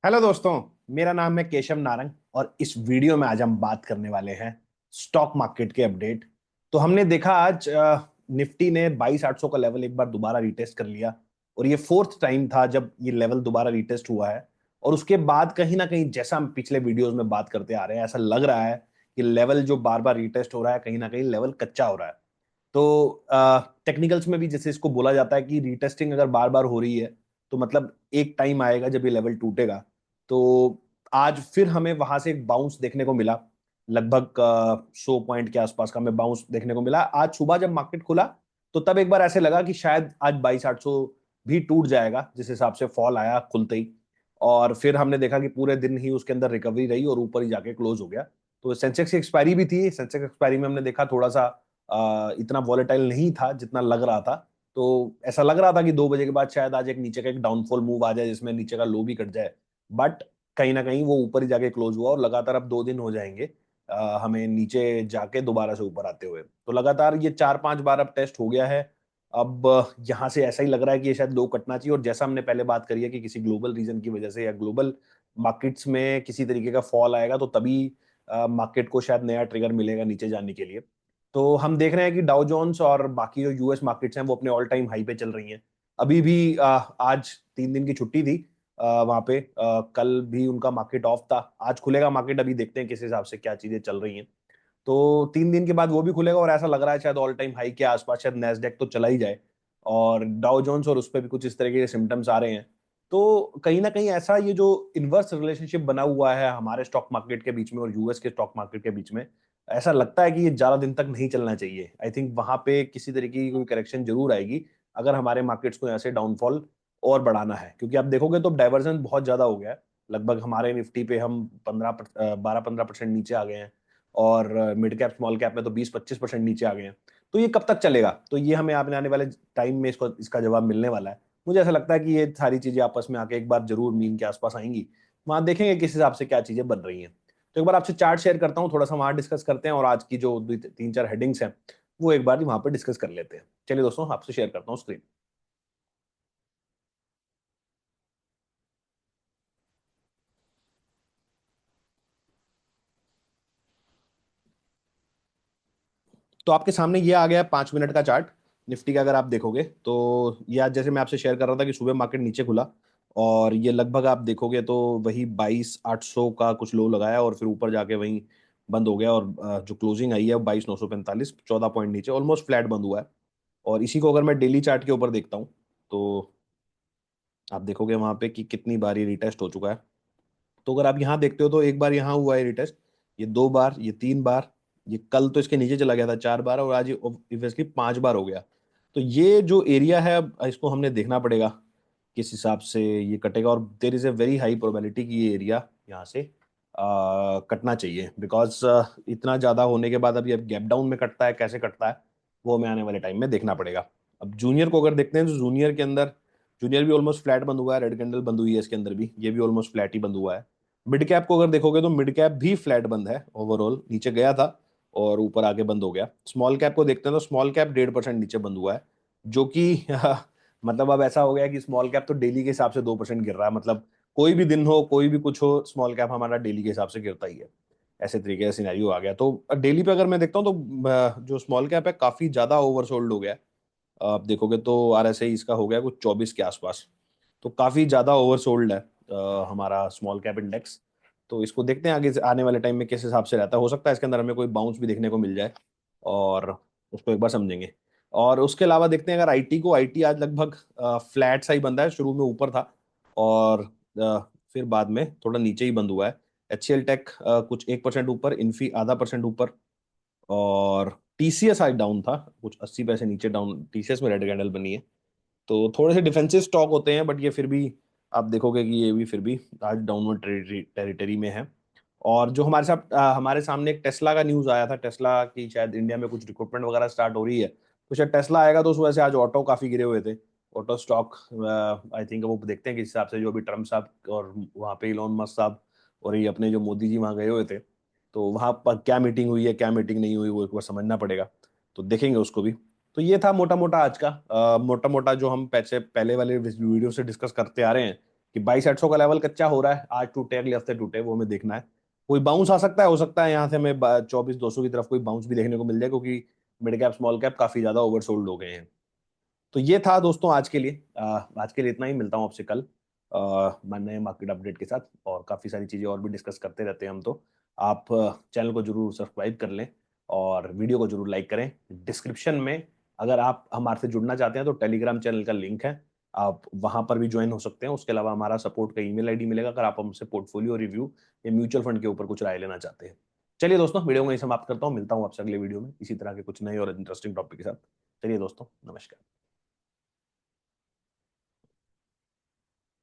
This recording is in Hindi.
हेलो दोस्तों। मेरा नाम है केशव नारंग और इस वीडियो में आज हम बात करने वाले हैं स्टॉक मार्केट के अपडेट। तो हमने देखा आज निफ्टी ने 22,800 का लेवल एक बार दोबारा रिटेस्ट कर लिया और ये फोर्थ टाइम था जब ये लेवल दोबारा रिटेस्ट हुआ है। और उसके बाद कहीं ना कहीं जैसा हम पिछले वीडियोस में बात करते आ रहे हैं, ऐसा लग रहा है कि लेवल जो बार बार रिटेस्ट हो रहा है कहीं ना कहीं लेवल कच्चा हो रहा है। तो टेक्निकल्स में भी जैसे इसको बोला जाता है कि रीटेस्टिंग अगर बार बार हो रही है तो मतलब एक टाइम आएगा जब ये लेवल टूटेगा। तो आज फिर हमें वहां से एक बाउंस देखने को मिला। लगभग 100 पॉइंट के आसपास का हमें बाउंस देखने को मिला आज सुबह जब मार्केट खुला। तो तब एक बार ऐसे लगा कि शायद आज 22,800 भी टूट जाएगा जिस हिसाब से फॉल आया खुलते ही। और फिर हमने देखा कि पूरे दिन ही उसके अंदर रिकवरी रही और ऊपर ही जाके क्लोज हो गया। तो सेंसेक्स की एक्सपायरी भी थी। सेंसेक्स एक्सपायरी में हमने देखा थोड़ा सा इतना वॉलेटाइल नहीं था जितना लग रहा था। तो ऐसा लग रहा था कि 2 बजे के बाद शायद आज एक नीचे का एक डाउनफॉल मूव आ जाए जिसमें नीचे का लो भी कट जाए। बट कहीं ना कहीं वो ऊपर ही जाके क्लोज हुआ और लगातार अब 2 दिन हो जाएंगे हमें नीचे जाके दोबारा से ऊपर आते हुए। तो लगातार ये 4-5 बार अब टेस्ट हो गया है। अब यहाँ से ऐसा ही लग रहा है कि ये शायद लो कटना चाहिए। और जैसा हमने पहले बात करी है कि किसी ग्लोबल रीजन की वजह से या ग्लोबल मार्केट्स में किसी तरीके का फॉल आएगा तो तभी मार्केट को शायद नया ट्रिगर मिलेगा नीचे जाने के लिए। तो हम देख रहे हैं कि डाउ जोन्स और बाकी जो यूएस मार्केट्स हैं वो अपने ऑल टाइम हाई पे चल रही हैं। अभी भी आज 3 दिन की छुट्टी थी वहां पे। कल भी उनका मार्केट ऑफ था। आज खुलेगा मार्केट, अभी देखते हैं किस हिसाब से क्या चीजें चल रही हैं। तो 3 दिन के बाद वो भी खुलेगा और ऐसा लग रहा है शायद ऑल टाइम हाई के आसपास शायद नेस्डेक तो चला ही जाए। और डाउ जोन्स और उस पर भी कुछ इस तरीके के सिम्टम्स आ रहे हैं। तो कहीं ना कहीं ऐसा ये जो इन्वर्स रिलेशनशिप बना हुआ है हमारे स्टॉक मार्केट के बीच में और यूएस के स्टॉक मार्केट के बीच में, ऐसा लगता है कि ये ज्यादा दिन तक नहीं चलना चाहिए। आई थिंक वहां पे किसी तरीके की कोई करेक्शन जरूर आएगी अगर हमारे मार्केट्स को ऐसे डाउनफॉल और बढ़ाना है। क्योंकि आप देखोगे तो डाइवर्जन बहुत ज्यादा हो गया है। लगभग हमारे निफ्टी पे हम 12-15% नीचे आ गए हैं। और मिड कैप स्मॉल कैप में तो 20-25% नीचे आ गए हैं। तो ये कब तक चलेगा? तो ये हमें आने आने वाले टाइम में इसको इसका जवाब मिलने वाला है। मुझे ऐसा लगता है कि ये सारी चीजें आपस में आके एक बार जरूर मीन के आसपास आएंगी। वहां देखेंगे किस हिसाब से क्या चीजें बन रही हैं। तो एक बार आपसे चार्ट शेयर करता हूँ, थोड़ा सा वहां डिस्कस करते हैं और आज की जो 3-4 हेडिंग्स हैं वो एक बार वहां पर डिस्कस कर लेते हैं। चलिए दोस्तों, आपसे शेयर करता हूँ स्क्रीन। तो आपके सामने ये आ गया है 5 मिनट का चार्ट निफ्टी का। अगर आप देखोगे तो ये आज जैसे मैं आपसे शेयर कर रहा था कि सुबह मार्केट नीचे खुला और ये लगभग आप देखोगे तो वही 22,800 का कुछ लो लगाया और फिर ऊपर जाके वहीं बंद हो गया। और जो क्लोजिंग आई है वो 22,945, 14 पॉइंट नीचे ऑलमोस्ट फ्लैट बंद हुआ है। और इसी को अगर मैं डेली चार्ट के ऊपर देखता हूँ तो आप देखोगे वहां पे कि कितनी बार ये रिटेस्ट हो चुका है। तो अगर आप यहाँ देखते हो तो एक बार यहाँ हुआ है रिटेस्ट, ये 2 बार, ये 3 बार, ये कल तो इसके नीचे चला गया था 4 बार और आज ये ऑब्वियसली 5 बार हो गया। तो ये जो एरिया है अब इसको हमने देखना पड़ेगा किस हिसाब से ये कटेगा। और there is a very high probability कि ये एरिया यहाँ से कटना चाहिए। बिकॉज इतना ज़्यादा होने के बाद अभी अब गैप डाउन में कटता है, कैसे कटता है वो हमें आने वाले टाइम में देखना पड़ेगा। अब जूनियर को अगर देखते हैं तो जूनियर के अंदर जूनियर भी ऑलमोस्ट फ्लैट बंद हुआ है। रेड कैंडल बंद हुई है इसके अंदर भी, ये भी ऑलमोस्ट फ्लैट ही बंद हुआ है। मिड कैप को अगर देखोगे तो मिड कैप भी फ्लैट बंद है, ओवरऑल नीचे गया था और ऊपर आके बंद हो गया। स्मॉल कैप को देखते हैं तो स्मॉल कैप 1.5% नीचे बंद हुआ है। जो कि मतलब अब ऐसा हो गया कि स्मॉल कैप तो डेली के हिसाब से 2% गिर रहा है। मतलब कोई भी दिन हो, कोई भी कुछ हो, स्मॉल कैप हमारा डेली के हिसाब से गिरता ही है। ऐसे तरीके का सिनेरियो आ गया। तो डेली पे अगर मैं देखता हूँ तो जो स्मॉल कैप है काफी ज्यादा ओवरसोल्ड हो गया है। आप देखोगे तो आरएसआई इसका हो गया कुछ 24 के आसपास। तो काफी ज्यादा ओवरसोल्ड है हमारा स्मॉल कैप इंडेक्स। तो इसको देखते हैं आगे आने वाले टाइम में किस हिसाब से रहता है। हो सकता है इसके अंदर हमें कोई बाउंस भी देखने को मिल जाए और उसको एक बार समझेंगे। और उसके अलावा देखते हैं अगर आईटी को, आईटी आज लगभग फ्लैट सा ही बंदा है। शुरू में ऊपर था और फिर बाद में थोड़ा नीचे ही बंद हुआ है। एचसीएल टेक कुछ 1% ऊपर, इन्फी ½ % ऊपर। और टीसीएस आज डाउन था, कुछ 80 पैसे नीचे डाउन। टीसीएस में रेड कैंडल बनी है। तो थोड़े से डिफेंसिव स्टॉक होते हैं बट ये फिर भी आप देखोगे कि ये भी फिर भी आज डाउनवर्ड टेरिटरी में है। और जो हमारे साथ हमारे सामने एक टेस्ला का न्यूज आया था, टेस्ला की शायद इंडिया में कुछ रिक्रूटमेंट वगैरह स्टार्ट हो रही है। तो शायद टेस्ला आएगा तो उस वजह से आज ऑटो काफी गिरे हुए थे। ऑटो स्टॉक आई थिंक वो देखते हैं किस हिसाब से जो अभी ट्रम्प साहब और वहाँ पे इलोन मस्क साहब और ये अपने जो मोदी जी वहाँ गए हुए थे, तो वहाँ पर क्या मीटिंग हुई है क्या मीटिंग नहीं हुई वो एक बार समझना पड़ेगा। तो देखेंगे उसको भी। तो ये था मोटा मोटा आज का। मोटा मोटा जो हम पैसे पहले वाले वीडियो से डिस्कस करते आ रहे हैं कि 22,800 का लेवल कच्चा हो रहा है, आज टूटे अगले हफ्ते टूटे, वो हमें देखना है। कोई बाउंस आ सकता है, हो सकता है यहाँ से हमें 24,200 की तरफ कोई बाउंस भी देखने को मिल जाए, क्योंकि मिड कैप स्मॉल कैप काफी ज्यादा ओवरसोल्ड हो गए हैं। तो ये था दोस्तों आज के लिए। आज के लिए इतना ही, मिलता हूँ आपसे कल मैं नए मार्केट अपडेट के साथ, और काफ़ी सारी चीज़ें और भी डिस्कस करते रहते हैं हम तो। आप चैनल को जरूर सब्सक्राइब कर लें और वीडियो को जरूर लाइक करें। डिस्क्रिप्शन में अगर आप हमारे से जुड़ना चाहते हैं तो टेलीग्राम चैनल का लिंक है, आप वहां पर भी ज्वाइन हो सकते हैं। उसके अलावा हमारा सपोर्ट का ईमेल आईडी मिलेगा अगर आप हमसे पोर्टफोलियो रिव्यू या म्यूचुअल फंड के ऊपर कुछ राय लेना चाहते हैं। चलिए दोस्तों, वीडियो को यहीं समाप्त करता हूँ, मिलता हूँ आपसे अगले वीडियो में इसी तरह के कुछ नए और इंटरेस्टिंग टॉपिक के साथ। चलिए दोस्तों, नमस्कार।